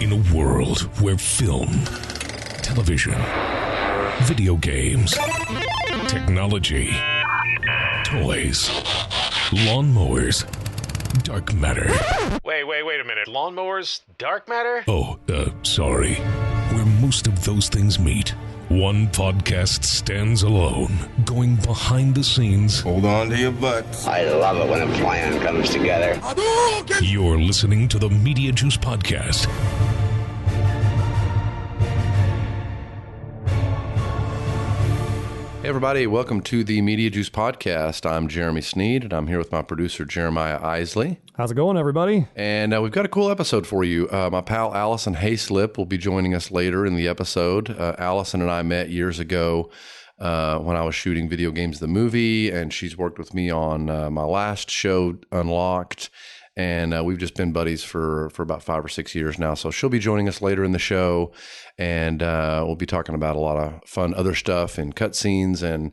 In a world where film, television, video games, technology, toys, lawnmowers, dark matter. Wait a minute. Lawnmowers, dark matter? Sorry. Where most of those things meet, one podcast stands alone, going behind the scenes. Hold on to your butts. I love it when a plan comes together. You're listening to the Mediajuice podcast. Hey everybody, welcome to the Mediajuice podcast. I'm Jeremy Sneed, and I'm here with my producer, Jeremiah Isley. How's it going, everybody? And we've got a cool episode for you. My pal Alison Haislip will be joining us later in the episode. Alison and I met years ago when I was shooting Video Games the Movie, and she's worked with me on my last show, Unlocked. And we've just been buddies for about 5 or 6 years now. So she'll be joining us later in the show. And we'll be talking about a lot of fun other stuff and cutscenes and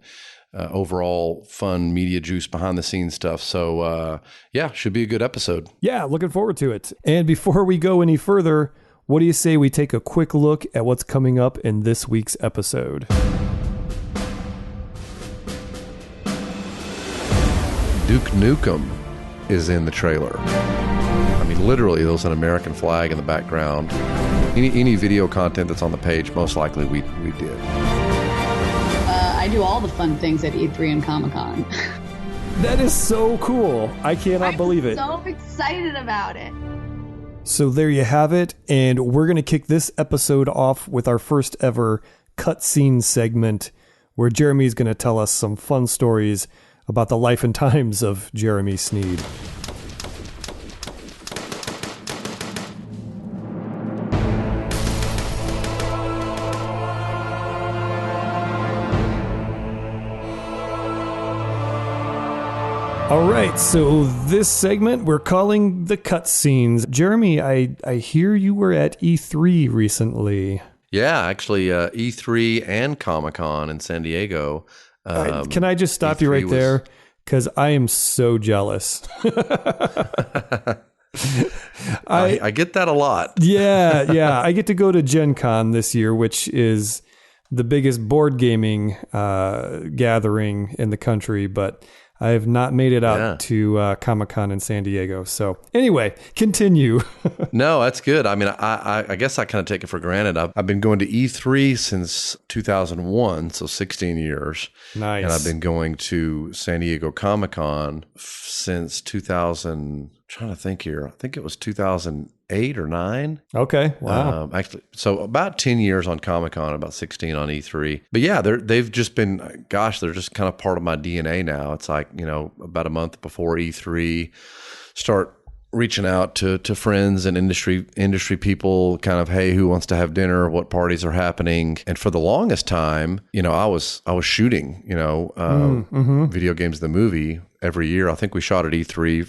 overall fun media juice behind the scenes stuff. So yeah, should be a good episode. Yeah, looking forward to it. And before we go any further, what do you say we take a quick look at what's coming up in this week's episode? Duke Nukem is in the trailer. I mean, literally, there's an American flag in the background. Any video content that's on the page, most likely we did. I do all the fun things at E3 and Comic-Con. That is so cool. I cannot believe it. I'm so excited about it. So there you have it. And we're going to kick this episode off with our first ever cutscene segment where Jeremy's going to tell us some fun stories about the life and times of Jeremy Sneed. All right, so this segment we're calling the cutscenes. Jeremy, I hear you were at E3 recently. Yeah, actually, E3 and Comic-Con in San Diego. Can I just stop you right there? Because I am so jealous. I get that a lot. Yeah. I get to go to Gen Con this year, which is the biggest board gaming gathering in the country, but I have not made it out to Comic-Con in San Diego. So anyway, continue. No, that's good. I mean, I guess I kind of take it for granted. I've been going to E3 since 2001, so 16 years. Nice. And I've been going to San Diego Comic-Con since 2000. Trying to think here. I think it was 2008 or 9. Okay. Wow. Actually, so about 10 years on Comic-Con, about 16 on E3. But yeah, they've just been, they're just kind of part of my DNA now. It's like, about a month before E3, start reaching out to friends and industry people, kind of, hey, who wants to have dinner? What parties are happening? And for the longest time, I was shooting, Video Games the Movie every year. I think we shot at E3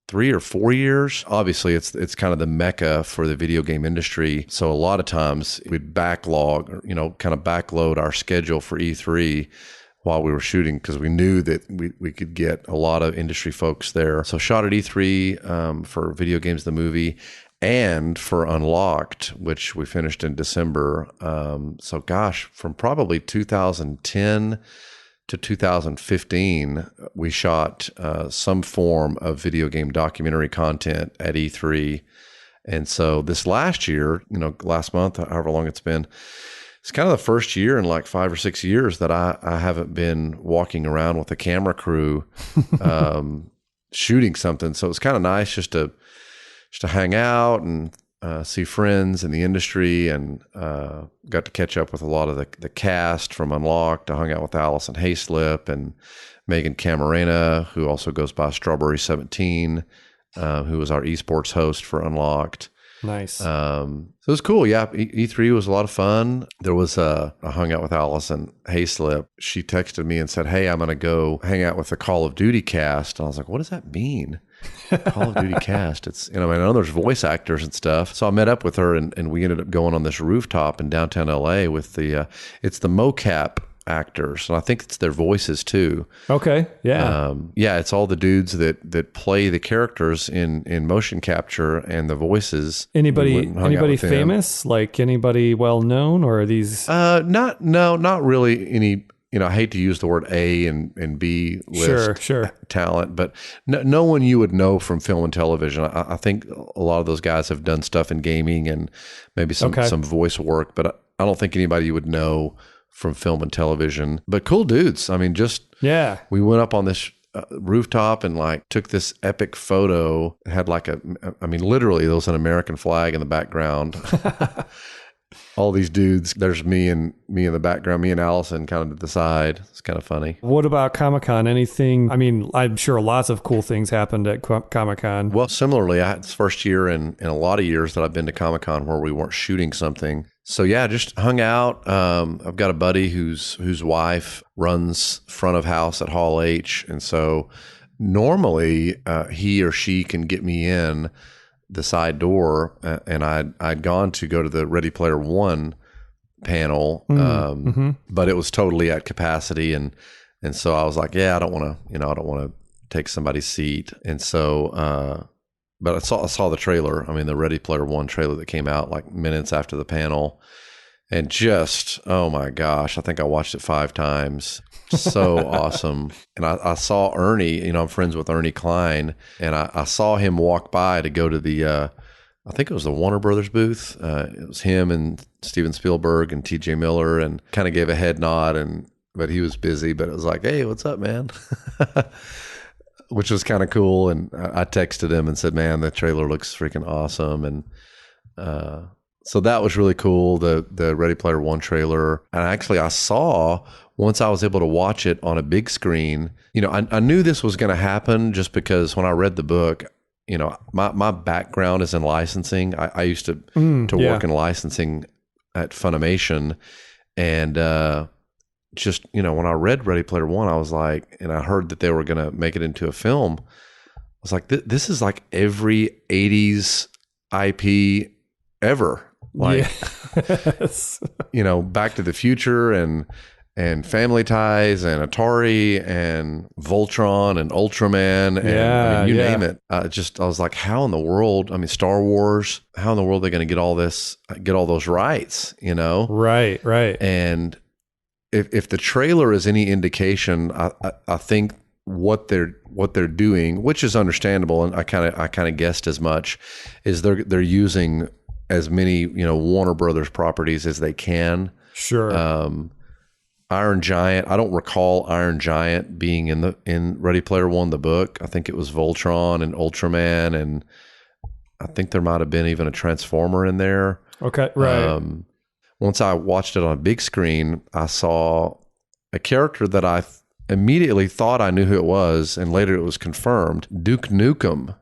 3 or 4 years. Obviously, it's kind of the mecca for the video game industry. So a lot of times we'd backlog, kind of backload our schedule for E3 while we were shooting because we knew that we could get a lot of industry folks there. So shot at E3 for Video Games the Movie and for Unlocked, which we finished in December. So gosh, from probably 2010 to 2015, we shot some form of video game documentary content at E3. And so this last year, last month, however long it's been, it's kind of the first year in like 5 or 6 years that I haven't been walking around with a camera crew shooting something. So it's kind of nice just to hang out and see friends in the industry, and got to catch up with a lot of the cast from Unlocked. I hung out with Alison Haislip and Megan Camarena, who also goes by Strawberry 17, who was our esports host for Unlocked. Nice. So it was cool. Yeah. E3 was a lot of fun. There was I hung out with Alison Haislip. She texted me and said, hey, I'm going to go hang out with the Call of Duty cast. And I was like, what does that mean? Call of Duty cast. It's, I know there's voice actors and stuff. So I met up with her and we ended up going on this rooftop in downtown LA with it's the mocap actors, and I think it's their voices too. Okay. Yeah. Yeah, it's all the dudes that play the characters in motion capture and the voices. Anybody Hung out with them. famous? Like anybody well known, or are these? Not really any. I hate to use the word A and B list Sure. talent, but no one you would know from film and television. I think a lot of those guys have done stuff in gaming and maybe some voice work, but I don't think anybody you would know from film and television. But cool dudes. I mean, we went up on this rooftop and like took this epic photo. It had like literally there was an American flag in the background. All these dudes. There's me in the background, me and Alison kind of to the side. It's kind of funny. What about Comic-Con? Anything? I mean, I'm sure lots of cool things happened at Comic-Con. Well, similarly, it's the first year in a lot of years that I've been to Comic-Con where we weren't shooting something. So yeah, just hung out. I've got a buddy whose wife runs front of house at Hall H. And so normally he or she can get me in the side door, and I'd gone to go to the Ready Player One panel, but it was totally at capacity, and so I was like, yeah, I don't want to take somebody's seat, and so but I saw the trailer. I mean, the Ready Player One trailer that came out like minutes after the panel, and just oh my gosh, I think I watched it 5 times. So awesome. And I saw Ernie, I'm friends with Ernie Klein, and I saw him walk by to go to the, I think it was the Warner Brothers booth. It was him and Steven Spielberg and TJ Miller, and kind of gave a head nod, but he was busy, but it was like, hey, what's up, man? Which was kind of cool. And I texted him and said, man, the trailer looks freaking awesome. And, so that was really cool. The Ready Player One trailer. And actually I saw, once I was able to watch it on a big screen, I knew this was going to happen just because when I read the book, my background is in licensing. I used to work in licensing at Funimation. And just, when I read Ready Player One, I was like, and I heard that they were going to make it into a film. I was like, this is like every 80s IP ever. Like, yes. Back to the Future and Family Ties and Atari and Voltron and Ultraman and you name it. I was like, how in the world? I mean, Star Wars. How in the world are they going to get all those rights? Right. And if the trailer is any indication, I think what they're doing, which is understandable, and I kind of guessed as much, is they're using as many Warner Brothers properties as they can. Sure. Iron Giant. I don't recall Iron Giant being in Ready Player One, the book. I think it was Voltron and Ultraman, and I think there might have been even a Transformer in there. Okay, right. Once I watched it on a big screen, I saw a character that I immediately thought I knew who it was, and later it was confirmed. Duke Nukem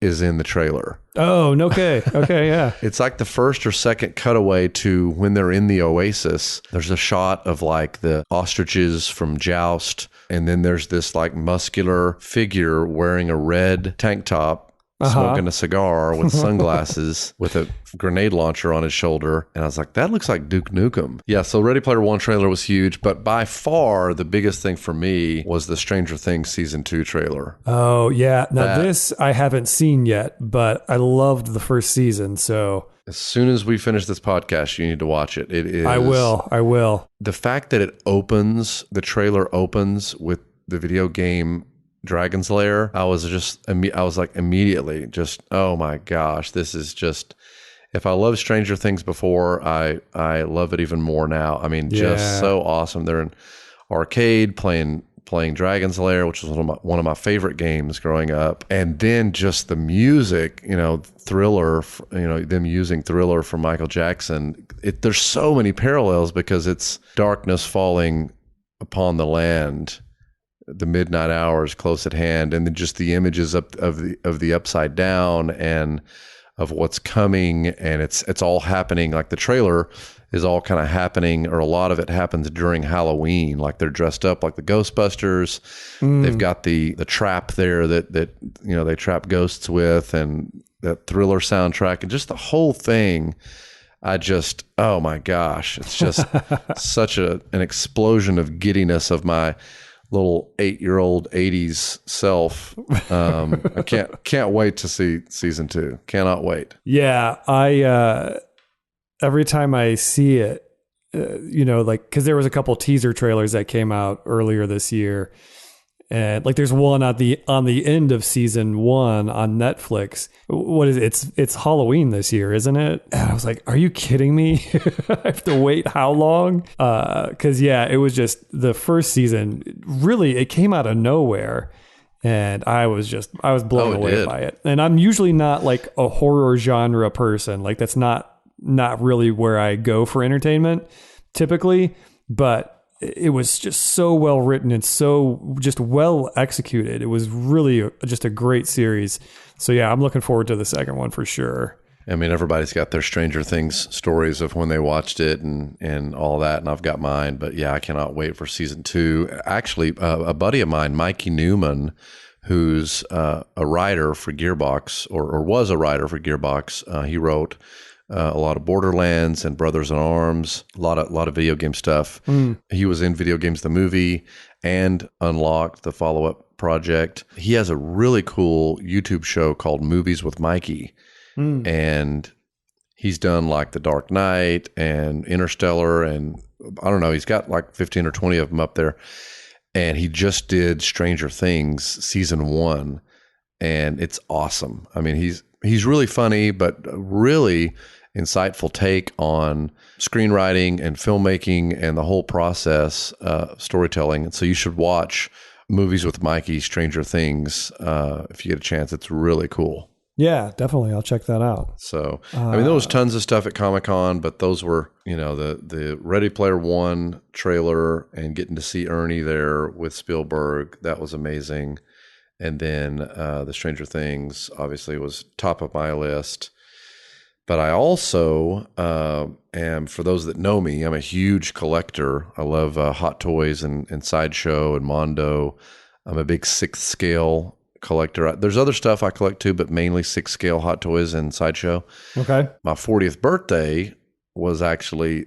is in the trailer. Oh, okay. Okay, yeah. It's like the first or second cutaway to when they're in the Oasis. There's a shot of like the ostriches from Joust, and then there's this like muscular figure wearing a red tank top, smoking a cigar with sunglasses with a grenade launcher on his shoulder. And I was like, that looks like Duke Nukem. Yeah, so Ready Player One trailer was huge, but by far the biggest thing for me was the Stranger Things Season 2 trailer. Oh, yeah. Now this I haven't seen yet, but I loved the first season, so... As soon as we finish this podcast, you need to watch it. It is... I will. The fact that the trailer opens with the video game Dragon's Lair, I was like immediately just, oh my gosh, this is just, if I loved Stranger Things before, I love it even more now. I mean, just so awesome. They're in arcade playing Dragon's Lair, which was one of my favorite games growing up. And then just the music, Thriller, them using Thriller from Michael Jackson. There's so many parallels because it's darkness falling upon the land, the midnight hours close at hand, and then just the images of the upside down and of what's coming, and it's all happening. Like the trailer is all kind of happening, or a lot of it happens during Halloween. Like they're dressed up like the Ghostbusters. They've got the trap there that they trap ghosts with, and that Thriller soundtrack, and just the whole thing. oh my gosh, it's just such an explosion of giddiness of my little 8-year-old 80s self. I can't wait to see season 2. Cannot wait. Yeah, I every time I see it, like, because there was a couple teaser trailers that came out earlier this year, and like there's one on the end of season 1 on Netflix. What is it? It's Halloween this year, isn't it? And I was like, are you kidding me? I have to wait how long? Because it was just the first season. Really, it came out of nowhere. And I was blown away by it. And I'm usually not like a horror genre person. Like that's not really where I go for entertainment typically, but it was just so well written and so just well executed. It was really just a great series. So yeah, I'm looking forward to the second one for sure. I mean, everybody's got their Stranger Things stories of when they watched it and all that, and I've got mine. But yeah, I cannot wait for season 2. Actually, a buddy of mine, Mikey Newman, who's a writer for Gearbox, or was a writer for Gearbox. He wrote a lot of Borderlands and Brothers in Arms, a lot of video game stuff. He was in Video Games the Movie and Unlocked, the follow-up project. He has a really cool YouTube show called Movies with Mikey. And he's done like The Dark Knight and Interstellar, and I don't know, he's got like 15 or 20 of them up there. And he just did Stranger Things season 1, and it's awesome. I mean, he's really funny, but really insightful take on screenwriting and filmmaking and the whole process, storytelling. And so you should watch Movies with Mikey, Stranger Things, if you get a chance. It's really cool. Yeah, definitely. I'll check that out. So, I mean, there was tons of stuff at Comic-Con, but those were, the Ready Player One trailer and getting to see Ernie there with Spielberg. That was amazing. And then the Stranger Things obviously was top of my list. But I also am, for those that know me, I'm a huge collector. I love Hot Toys and Sideshow and Mondo. I'm a big 6th scale collector. There's other stuff I collect too, but mainly 6th scale Hot Toys and Sideshow. Okay. My 40th birthday was actually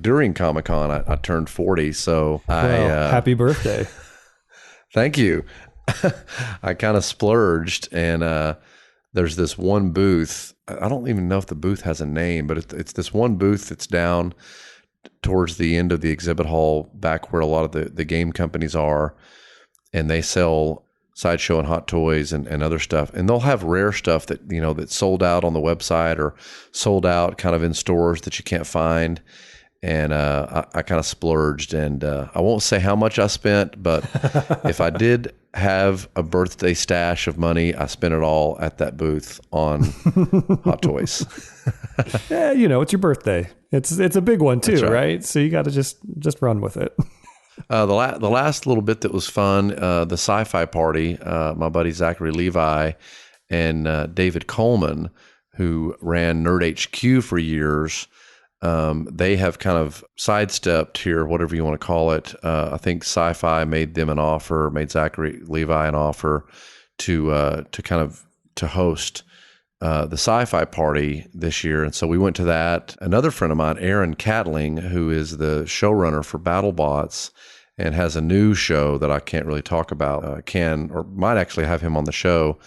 during Comic-Con. I turned 40, so happy birthday. Thank you. I kind of splurged, and there's this one booth. I don't even know if the booth has a name, but it's this one booth that's down towards the end of the exhibit hall, back where a lot of the game companies are, and they sell Sideshow and Hot Toys and other stuff. And they'll have rare stuff that, that's sold out on the website or sold out kind of in stores that you can't find. And I kind of splurged, and I won't say how much I spent, but if I did have a birthday stash of money, I spent it all at that booth on Hot Toys. Yeah, it's your birthday. It's a big one too, right? So you got to just run with it. The last little bit that was fun, the sci-fi party, my buddy Zachary Levi and David Coleman, who ran Nerd HQ for years, they have kind of sidestepped here, whatever you want to call it. I think Sci-Fi made Zachary Levi an offer to host the Sci-Fi party this year. And so we went to that. Another friend of mine, Aaron Catling, who is the showrunner for BattleBots and has a new show that I can't really talk about, might actually have him on the show,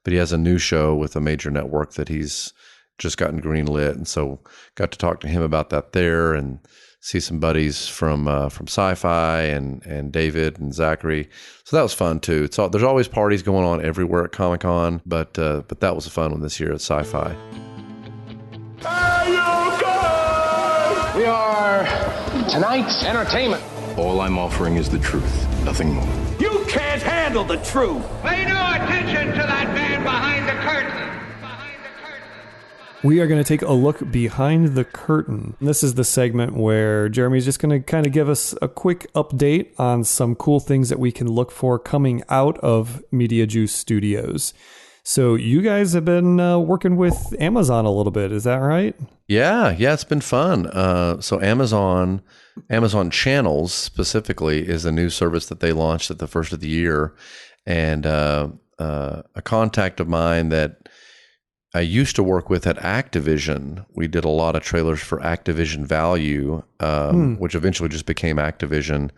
but he has a new show with a major network that he's just gotten greenlit. And so got to talk to him about that there and see some buddies from Sci-Fi and David and Zachary. So that was fun too. There's always parties going on everywhere at Comic-Con, but that was a fun one this year at Sci-Fi. We are tonight's entertainment. All I'm offering is the truth, nothing more. You can't handle the truth. Pay no attention to that man behind the curtain. We are going to take a look behind the curtain. This is the segment where Jeremy's just going to kind of give us a quick update on some cool things that we can look for coming out of Mediajuice Studios. So you guys have been working with Amazon a little bit, is that right? Yeah, it's been fun. So Amazon Channels specifically is a new service that they launched at the first of the year, and a contact of mine that I used to work with at Activision. We did a lot of trailers for Activision Value, which eventually just became Activision.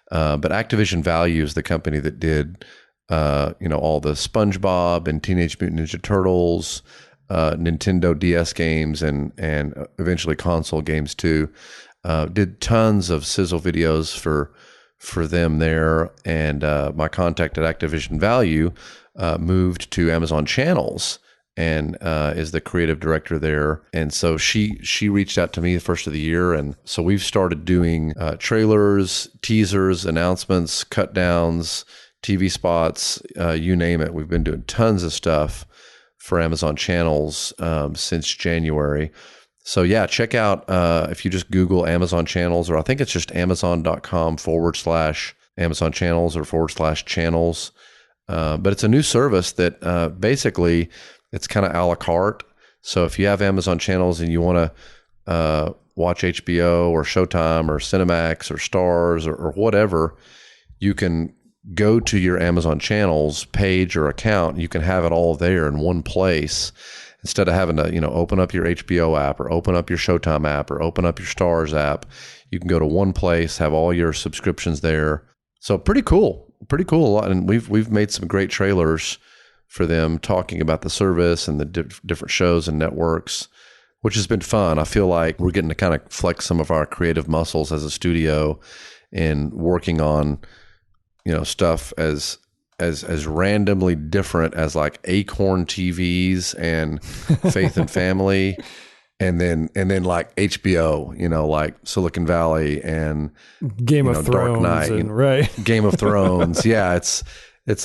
But Activision Value is the company that did, all the SpongeBob and Teenage Mutant Ninja Turtles, Nintendo DS games, and eventually console games too. Did tons of sizzle videos for them there. And my contact at Activision Value moved to Amazon Channels and is the creative director there. And so she reached out to me the first of the year. And so we've started doing trailers, teasers, announcements, cut downs, TV spots, you name it. We've been doing tons of stuff for Amazon Channels since January. So yeah, check out, if you just Google Amazon Channels, or I think it's just amazon.com/Amazon Channels or /channels. But it's a new service that basically it's kind of a la carte. So if you have Amazon Channels and you want to watch HBO or Showtime or Cinemax or Stars or whatever, you can go to your Amazon Channels page or account. You can have it all there in one place instead of having to, open up your HBO app or open up your Showtime app or open up your Stars app. You can go to one place, have all your subscriptions there. So pretty cool a lot. And we've made some great trailers for them talking about the service and the different shows and networks, which has been fun. I feel like we're getting to kind of flex some of our creative muscles as a studio and working on, stuff as randomly different as like Acorn TVs and Faith and Family, and then like HBO, like Silicon Valley and Game of Thrones, Dark Knight, right? Game of Thrones. Yeah, it's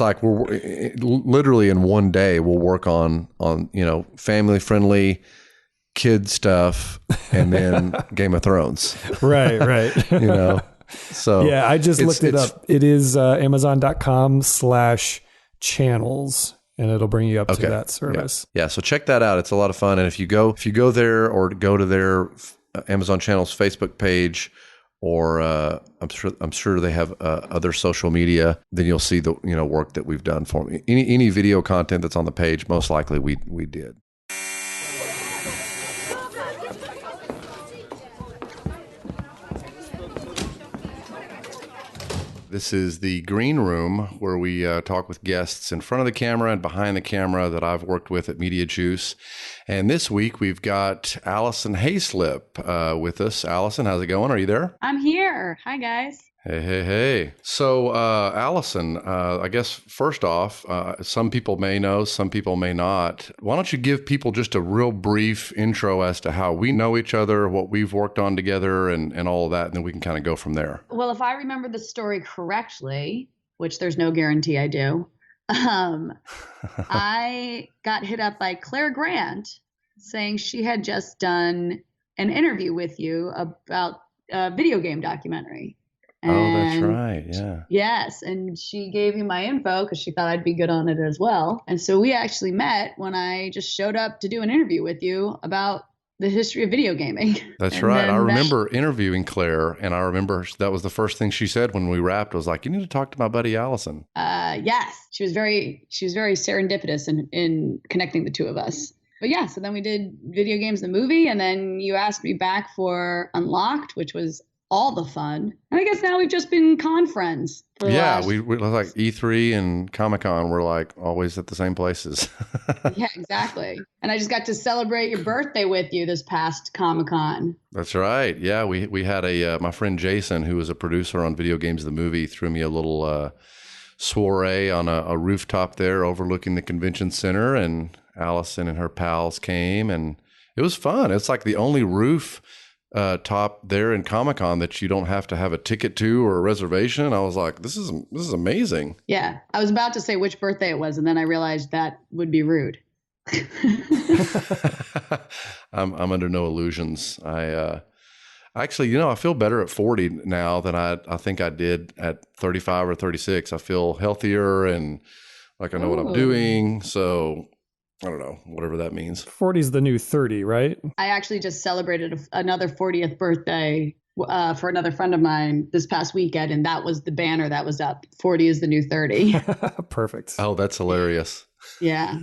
like we're literally in one day we'll work on family friendly kid stuff and then Game of Thrones. Right. So yeah, I just looked it up. It is amazon.com/channels, and it'll bring you up to that service. Yeah. So check that out. It's a lot of fun. And if you go there or go to their Amazon Channels Facebook page, or I'm sure they have other social media, then you'll see the work that we've done for me. Any video content that's on the page, most likely we did. This is the green room where we talk with guests in front of the camera and behind the camera that I've worked with at Mediajuice. And this week we've got Alison Haislip with us. Alison, how's it going? Are you there? I'm here. Hi, guys. Hey. So, Alison, I guess first off, some people may know, some people may not. Why don't you give people just a real brief intro as to how we know each other, what we've worked on together, and all of that, and then we can kind of go from there. Well, if I remember the story correctly, which there's no guarantee I do, I got hit up by Claire Grant saying she had just done an interview with you about a video game documentary. That's right. Yeah. Yes. And she gave me my info because she thought I'd be good on it as well. And so we actually met when I just showed up to do an interview with you about the history of video gaming. That's right. I remember interviewing Claire, and I remember that was the first thing she said when we wrapped. Was like, "You need to talk to my buddy Alison." Yes. She was very serendipitous in connecting the two of us. But yeah, so then we did video games, the movie, and then you asked me back for Unlocked, which was all the fun. And I guess now we've just been con friends. We like E3 and Comic-Con. We're like always at the same places. Yeah, exactly. And I just got to celebrate your birthday with you this past Comic-Con. That's right. Yeah, we had my friend Jason, who was a producer on Video Games the Movie, threw me a little soiree on a rooftop there overlooking the convention center, and Alison and her pals came, and it was fun. It's like the only roof top there in Comic-Con that you don't have to have a ticket to or a reservation. I was like, this is amazing. Yeah. I was about to say which birthday it was, and then I realized that would be rude. I'm under no illusions. I actually, I feel better at 40 now than I think I did at 35 or 36. I feel healthier and like I know what I'm doing. So I don't know, whatever that means. 40 is the new 30, right? I actually just celebrated another 40th birthday for another friend of mine this past weekend, and that was the banner that was up. 40 is the new 30. Perfect. Oh, that's hilarious. Yeah.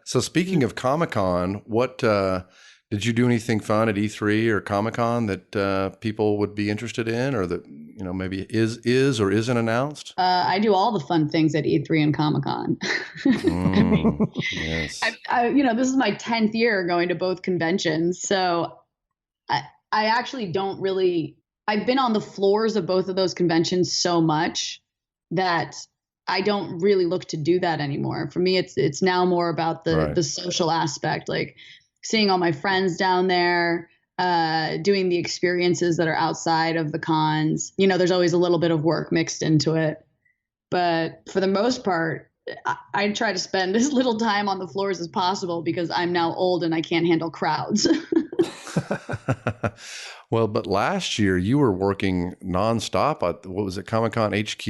So speaking of Comic-Con, what did you do anything fun at E3 or Comic-Con that people would be interested in, or that maybe is or isn't announced? I do all the fun things at E3 and Comic-Con. Yes. This is my 10th year going to both conventions, so I actually don't really. I've been on the floors of both of those conventions so much that I don't really look to do that anymore. For me, it's now more about the social aspect, like seeing all my friends down there, doing the experiences that are outside of the cons. There's always a little bit of work mixed into it, but for the most part, I try to spend as little time on the floors as possible because I'm now old and I can't handle crowds. Well, but last year you were working nonstop at, what was it, Comic-Con HQ?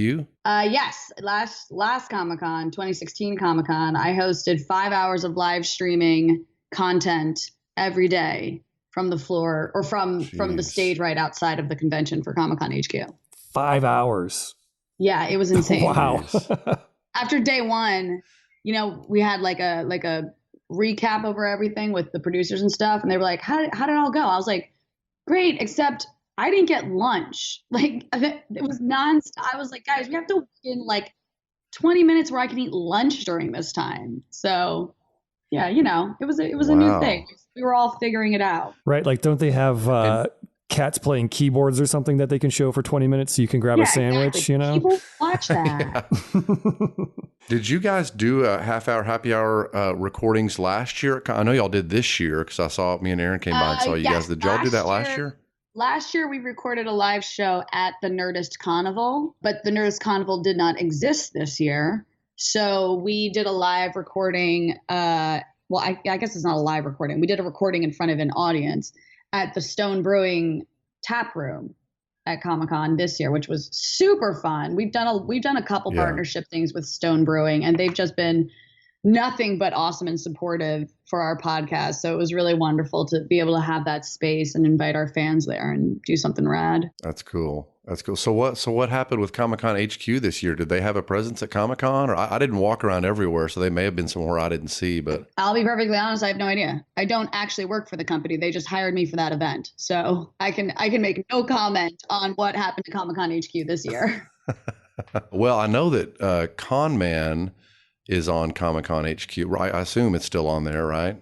Yes. Last Comic-Con, 2016 Comic-Con, I hosted 5 hours of live streaming content every day from the floor or from the stage right outside of the convention for Comic-Con HQ. 5 hours. Yeah, it was insane. Wow. After day one, we had like a recap over everything with the producers and stuff, and they were like, how did it all go? I was like, great, except I didn't get lunch. Like, it was nonstop. I was like, guys, we have to work in like 20 minutes where I can eat lunch during this time. So yeah, it was a new thing. We were all figuring it out. Right. Like, don't they have cats playing keyboards or something that they can show for 20 minutes so you can grab a sandwich, exactly. People watch that. Yeah. Did you guys do a half-hour happy hour recordings last year? I know y'all did this year because I saw me and Aaron came by and saw you guys. Did y'all do that last year? Last year we recorded a live show at the Nerdist Carnival, but the Nerdist Carnival did not exist this year. So we did a live recording. I guess it's not a live recording. We did a recording in front of an audience at the Stone Brewing tap room at Comic-Con this year, which was super fun. We've done a couple partnership things with Stone Brewing, and they've just been nothing but awesome and supportive for our podcast. So it was really wonderful to be able to have that space and invite our fans there and do something rad. That's cool. So what happened with Comic-Con HQ this year? Did they have a presence at Comic-Con? Or I didn't walk around everywhere, so they may have been somewhere I didn't see. But I'll be perfectly honest, I have no idea. I don't actually work for the company. They just hired me for that event. So I can make no comment on what happened to Comic-Con HQ this year. Well, I know that Con Man is on Comic-Con HQ, right? I assume it's still on there, right?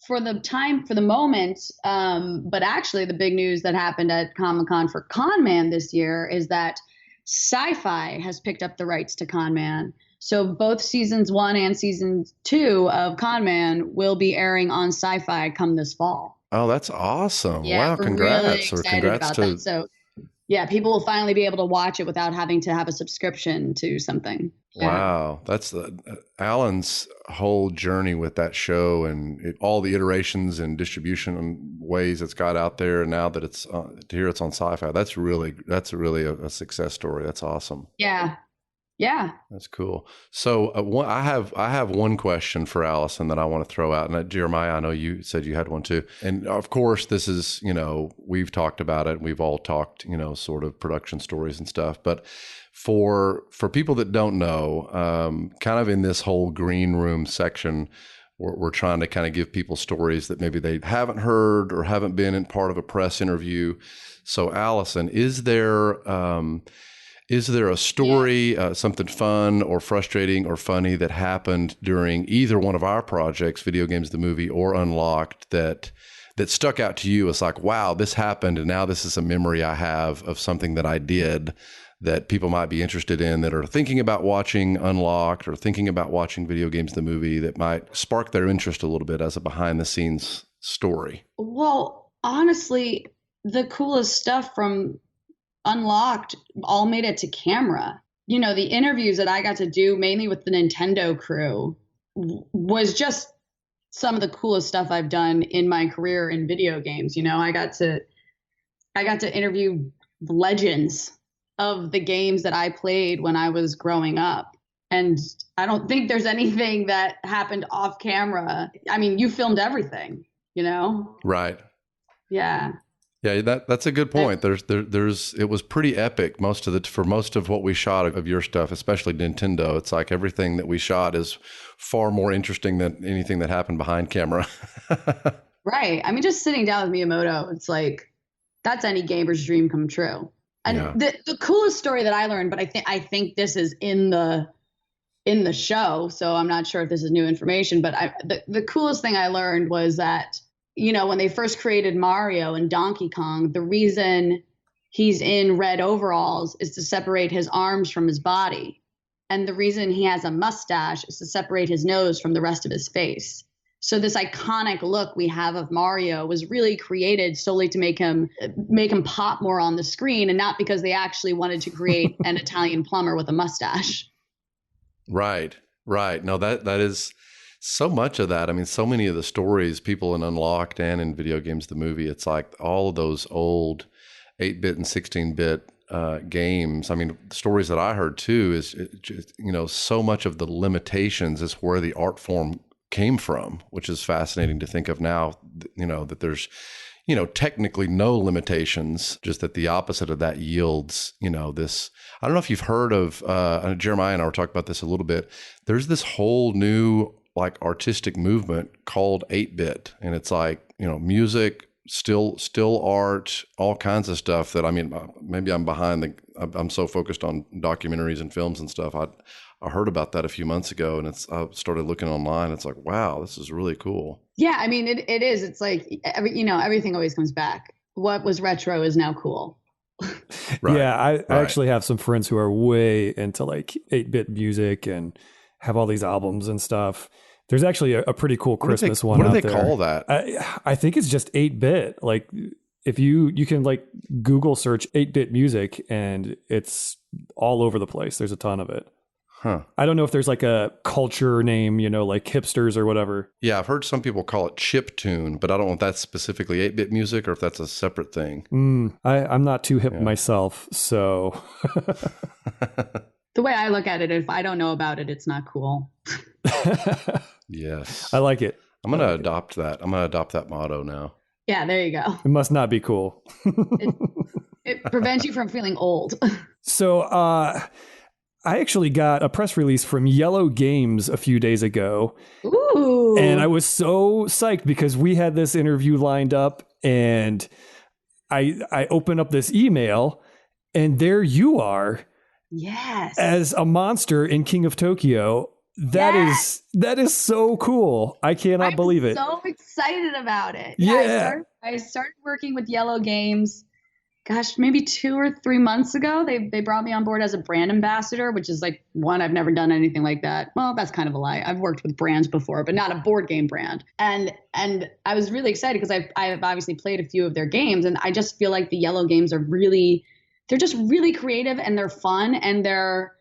For the moment, but actually the big news that happened at Comic-Con for Con Man this year is that Sci-Fi has picked up the rights to Con Man. So both seasons 1 and season 2 of Con Man will be airing on Sci-Fi come this fall. Oh, that's awesome. Yeah, wow, we're congrats. really excited about that. So yeah, people will finally be able to watch it without having to have a subscription to something. Yeah. Wow. That's Alan's whole journey with that show and all the iterations and distribution and ways it's got out there. And now that it's to hear it's on Sci-Fi, that's really a success story. That's awesome. Yeah. Yeah. That's cool. So I have one question for Alison that I want to throw out. And Jeremiah, I know you said you had one too. And of course, this is, we've talked about it. We've all talked, sort of production stories and stuff. But for people that don't know, kind of in this whole green room section, we're trying to kind of give people stories that maybe they haven't heard or haven't been in part of a press interview. So Alison, is there a story, something fun or frustrating or funny that happened during either one of our projects, Video Games the Movie or Unlocked, that stuck out to you as like, wow, this happened and now this is a memory I have of something that I did that people might be interested in, that are thinking about watching Unlocked or thinking about watching Video Games the Movie, that might spark their interest a little bit as a behind-the-scenes story? Well, honestly, the coolest stuff from Unlocked all made it to camera. The interviews that I got to do mainly with the Nintendo crew was just some of the coolest stuff I've done in my career in video games. I got to interview legends of the games that I played when I was growing up. And I don't think there's anything that happened off camera. I mean, you filmed everything, Right. Yeah. Yeah, that's a good point. There's it was pretty epic for most of what we shot of your stuff, especially Nintendo. It's like everything that we shot is far more interesting than anything that happened behind camera. Right. I mean, just sitting down with Miyamoto, it's like that's any gamer's dream come true. And the coolest story that I learned, but I think this is in the show, so I'm not sure if this is new information, but the coolest thing I learned was that, you know, when they first created Mario and Donkey Kong, the reason he's in red overalls is to separate his arms from his body. And the reason he has a mustache is to separate his nose from the rest of his face. So this iconic look we have of Mario was really created solely to make him pop more on the screen, and not because they actually wanted to create an Italian plumber with a mustache. Right. No, that is so much of that. I mean, so many of the stories, people in Unlocked and in Video Games the Movie, it's like all of those old 8-bit and 16-bit games. I mean, the stories that I heard too is, you know, so much of the limitations is where the art form came from, which is fascinating to think of now, you know, that there's, you know, technically no limitations, just that the opposite of that yields, you know, this, I don't know if you've heard of, Jeremiah and I were talking about this a little bit. There's this whole new like artistic movement called 8-bit. And it's like, you know, music, still art, all kinds of stuff that, I mean, maybe I'm I'm so focused on documentaries and films and stuff. I heard about that a few months ago, and I started looking online. It's like, wow, this is really cool. Yeah, I mean, it is. It's like, everything always comes back. What was retro is now cool. Right. Yeah, I actually have some friends who are way into like 8-bit music and have all these albums and stuff. There's actually a pretty cool Christmas one out there. What do they call that? I think it's just 8-bit. Like if you can like Google search 8-bit music and it's all over the place. There's a ton of it. Huh. I don't know if there's like a culture name, you know, like hipsters or whatever. Yeah, I've heard some people call it chiptune, but I don't know if that's specifically 8-bit music or if that's a separate thing. I'm not too hip myself, so. The way I look at it, if I don't know about it, it's not cool. Yes. I like it. I'm going to adopt that. I'm going to adopt that motto now. Yeah, there you go. It must not be cool. It prevents you from feeling old. So, I actually got a press release from Yellow Games a few days ago. Ooh. And I was so psyched because we had this interview lined up, and I opened up this email and there you are. Yes. As a monster in King of Tokyo. That is so cool. I cannot believe it. I'm so excited about it. Yeah. I started working with Yellow Games. Gosh, maybe 2 or 3 months ago, they brought me on board as a brand ambassador, which is like, one, I've never done anything like that. Well, that's kind of a lie. I've worked with brands before, but not a board game brand. And I was really excited because I've obviously played a few of their games, and I just feel like the Yellow Games are they're just really creative, and they're fun, and they're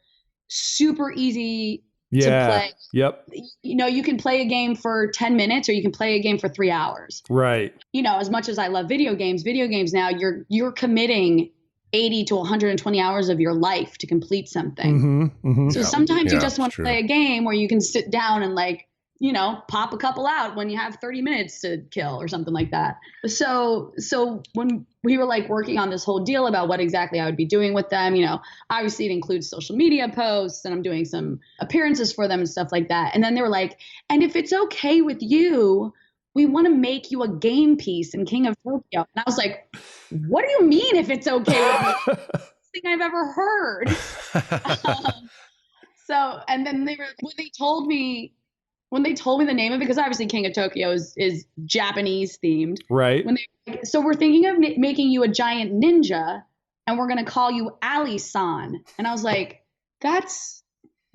super easy to play. Yep. You know, you can play a game for 10 minutes or you can play a game for 3 hours. Right. You know, as much as I love video games now you're committing 80 to 120 hours of your life to complete something. So sometimes you just want to play a game where you can sit down and like, you know, pop a couple out when you have 30 minutes to kill or something like that. So when we were like working on this whole deal about what exactly I would be doing with them, you know, obviously it includes social media posts, and I'm doing some appearances for them and stuff like that. And then they were like, and if it's okay with you, we want to make you a game piece in King of Tokyo. And I was like, what do you mean if it's okay with me? Best thing I've ever heard. And then when they told me the name of it, because obviously King of Tokyo is Japanese themed. Right. So we're thinking of making you a giant ninja, and we're going to call you Alison. And I was like, that's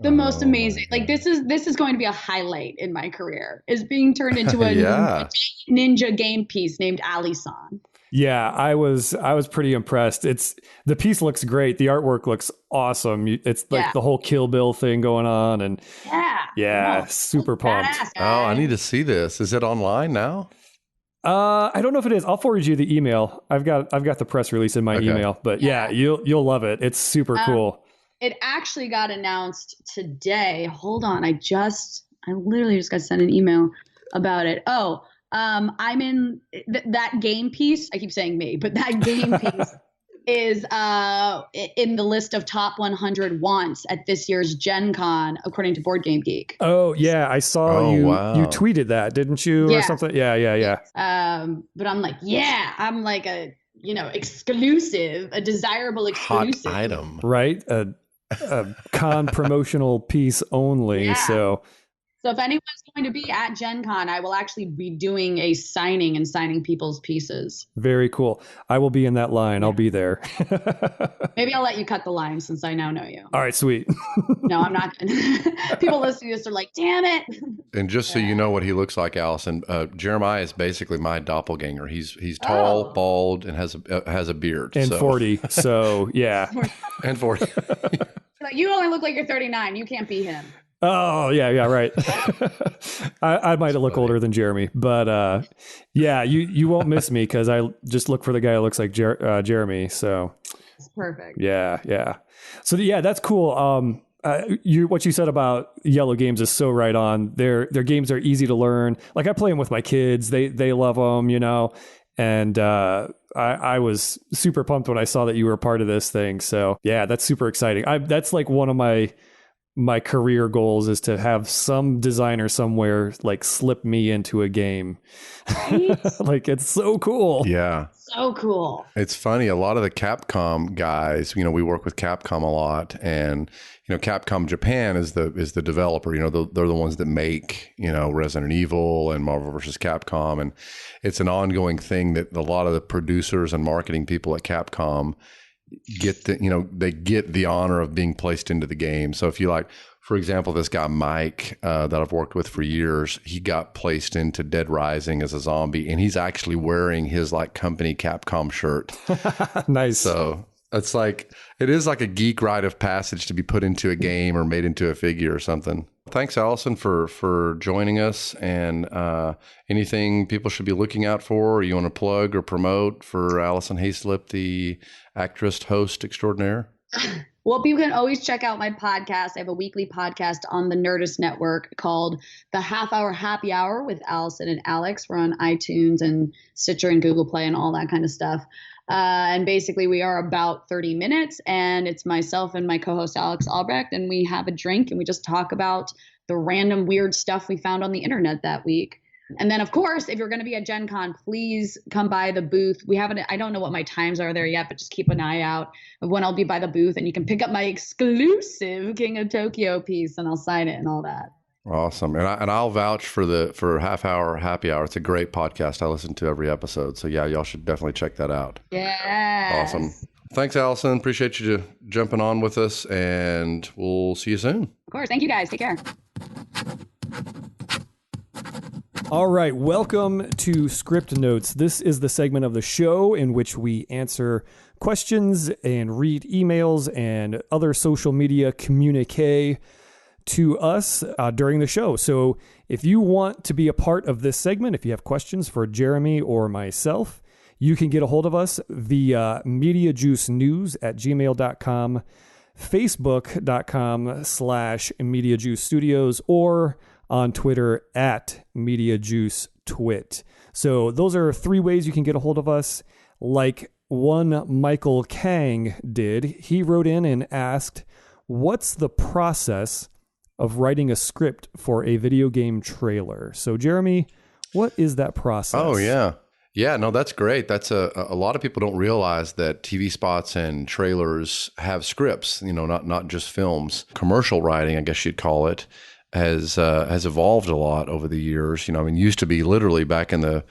the most amazing. Like this is going to be a highlight in my career, is being turned into a ninja game piece named Alison. Yeah, I was pretty impressed. The piece looks great. The artwork looks awesome. It's like the whole Kill Bill thing going on, and super pumped. Oh, I need to see this. Is it online now? I don't know if it is. I'll forward you the email. I've got the press release in my email, but you'll love it. It's super cool. It actually got announced today. Hold on, I literally just got sent an email about it. Oh, I'm in that game piece. I keep saying me, but that game piece is in the list of top 100 wants at this year's Gen Con, according to Board Game Geek. Oh, yeah. I saw you. Wow. You tweeted that, didn't you? Yeah. Or something? Yeah. But I'm like, I'm like a, exclusive, a desirable exclusive. Hot item. Right? A con promotional piece only. Yeah. So if anyone's going to be at Gen Con, I will actually be doing a signing and signing people's pieces. very cool. I will be in that line. I'll be there. Maybe I'll let you cut the line since I now know you. All right, sweet. No, I'm not. People listening to this are like, damn it. And just so you know what he looks like, Alison, Jeremiah is basically my doppelganger. He's tall, bald, and has a beard. And 40. So, yeah. And 40. Like, you only look like you're 39. You can't be him. Oh, yeah, right. I might look older than Jeremy, but yeah, you won't miss me because I just look for the guy who looks like Jeremy. So it's perfect. Yeah. So yeah, that's cool. What you said about yellow games is so right on. Their games are easy to learn. Like I play them with my kids. They love them, and I was super pumped when I saw that you were a part of this thing. So yeah, that's super exciting. That's like one of my career goals is to have some designer somewhere like slip me into a game. Right? Like it's so cool. Yeah. So cool. It's funny. A lot of the Capcom guys, we work with Capcom a lot, and Capcom Japan is the developer. They're the ones that make Resident Evil and Marvel vs. Capcom, and it's an ongoing thing that a lot of the producers and marketing people at Capcom get they get the honor of being placed into the game. So if you like, for example, this guy Mike that I've worked with for years, he got placed into Dead Rising as a zombie, and he's actually wearing his like company Capcom shirt. Nice. So it's like it is like a geek rite of passage to be put into a game or made into a figure or something. Thanks, Alison, for joining us. And anything people should be looking out for, or you want to plug or promote for Alison Haislip, the actress, host extraordinaire? Well, people can always check out my podcast. I have a weekly podcast on the Nerdist Network called The Half Hour Happy Hour with Alison and Alex. We're on iTunes and Stitcher and Google Play and all that kind of stuff. And basically we are about 30 minutes, and it's myself and my co-host Alex Albrecht, and we have a drink and we just talk about the random weird stuff we found on the internet that week. And then, of course, if you're going to be at Gen Con, please come by the booth. I don't know what my times are there yet, but just keep an eye out of when I'll be by the booth, and you can pick up my exclusive King of Tokyo piece, and I'll sign it and all that. Awesome. And I'll vouch for Half Hour Happy Hour. It's a great podcast. I listen to every episode. So yeah, y'all should definitely check that out. Yeah. Awesome. Thanks, Alison. Appreciate you jumping on with us, and we'll see you soon. Of course. Thank you guys. Take care. All right, welcome to Script Notes. This is the segment of the show in which we answer questions and read emails and other social media communique to us during the show. So if you want to be a part of this segment, if you have questions for Jeremy or myself, you can get a hold of us via mediajuicenews@gmail.com, facebook.com/mediajuicestudios, or on Twitter @MediaJuiceTwit. So those are 3 ways you can get a hold of us. Like one Michael Kang did, he wrote in and asked, what's the process of writing a script for a video game trailer? So Jeremy, what is that process? Oh, yeah. Yeah, no, that's great. That's a lot of people don't realize that TV spots and trailers have scripts, not just films. Commercial writing, I guess you'd call it, has evolved a lot over the years. Used to be literally back in the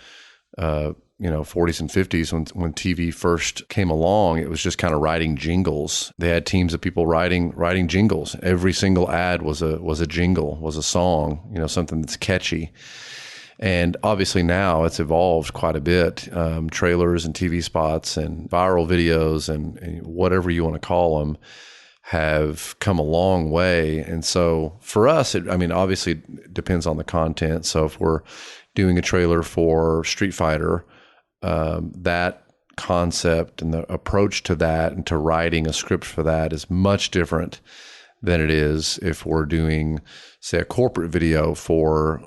40s and 50s when TV first came along, it was just kind of writing jingles. They had teams of people writing jingles. Every single ad was a jingle, was a song, something that's catchy. And obviously now it's evolved quite a bit. Trailers and TV spots and viral videos and whatever you want to call them have come a long way. And so for us, obviously it depends on the content. So if we're doing a trailer for Street Fighter, that concept and the approach to that and to writing a script for that is much different than it is if we're doing, say, a corporate video for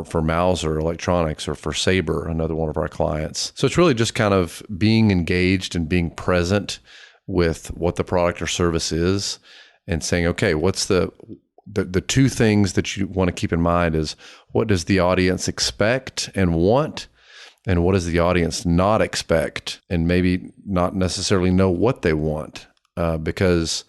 for Mauser Electronics or for Sabre, another one of our clients. So it's really just kind of being engaged and being present with what the product or service is and saying, okay, what's the two things that you want to keep in mind is what does the audience expect and want, and what does the audience not expect and maybe not necessarily know what they want, because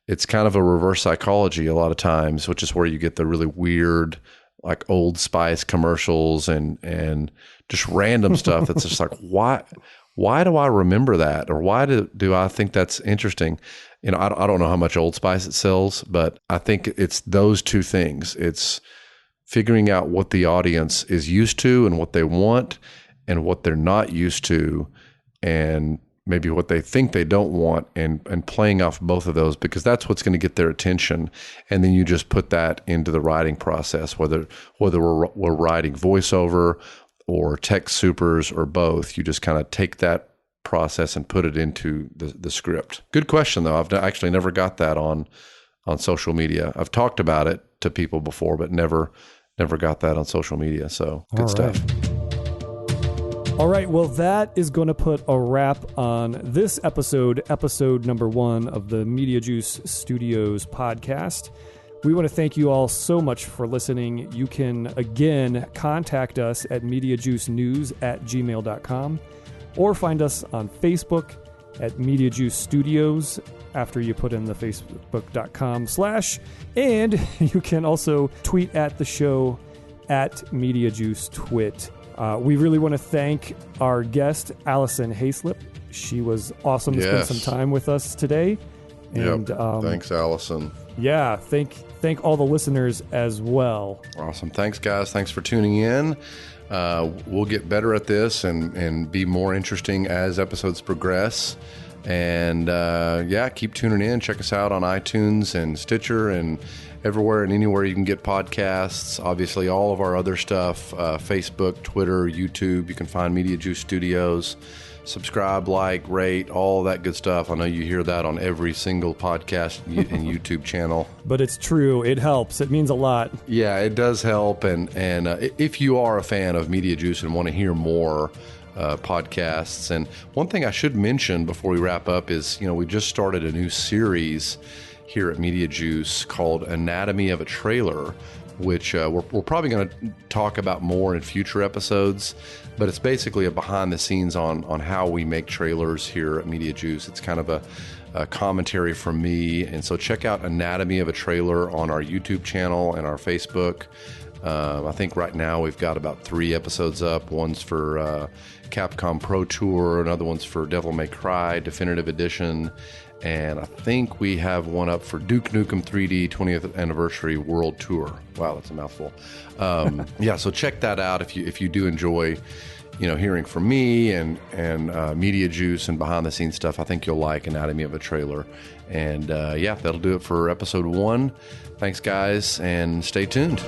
it's kind of a reverse psychology a lot of times, which is where you get the really weird, like Old Spice commercials and just random stuff that's just like, why do I remember that? Or why do I think that's interesting? You know, I don't know how much Old Spice it sells, but I think it's those two things. It's figuring out what the audience is used to and what they want and what they're not used to, and maybe what they think they don't want, and playing off both of those, because that's what's going to get their attention. And then you just put that into the writing process, whether we're writing voiceover or text supers or both. You just kind of take that process and put it into the script. Good question, though. I've actually never got that on social media. I've talked about it to people before, but never got that on social media. So good stuff. All right, well, that is going to put a wrap on this episode number 1 of the Mediajuice Studios podcast. We want to thank you all so much for listening. You can, again, contact us at mediajuicenews@gmail.com or find us on Facebook at Mediajuice Studios after you put in the facebook.com/, and you can also tweet at the show at Mediajuice Twit. We really want to thank our guest, Alison Haislip. She was awesome to spend some time with us today. And thanks, Alison. Yeah, thank all the listeners as well. Awesome. Thanks, guys. Thanks for tuning in. We'll get better at this and be more interesting as episodes progress. And keep tuning in. Check us out on iTunes and Stitcher and everywhere and anywhere you can get podcasts. Obviously, all of our other stuff, Facebook, Twitter, YouTube. You can find Mediajuice Studios. Subscribe, like, rate, all that good stuff. I know you hear that on every single podcast and YouTube channel. But it's true. It helps. It means a lot. Yeah, it does help. And if you are a fan of Mediajuice and want to hear more podcasts, and one thing I should mention before we wrap up is, we just started a new series here at Mediajuice called Anatomy of a Trailer, which we're probably going to talk about more in future episodes, but it's basically a behind the scenes on how we make trailers here at Mediajuice. It's kind of a commentary from me, and so check out Anatomy of a Trailer on our YouTube channel and our Facebook. I think right now we've got about 3 episodes up. One's for Capcom Pro Tour, another one's for Devil May Cry Definitive Edition, and I think we have one up for Duke Nukem 3D 20th Anniversary World Tour. Wow, that's a mouthful. So check that out if you do enjoy, hearing from me and Mediajuice and behind the scenes stuff. I think you'll like Anatomy of a Trailer. And that'll do it for episode 1. Thanks, guys, and stay tuned.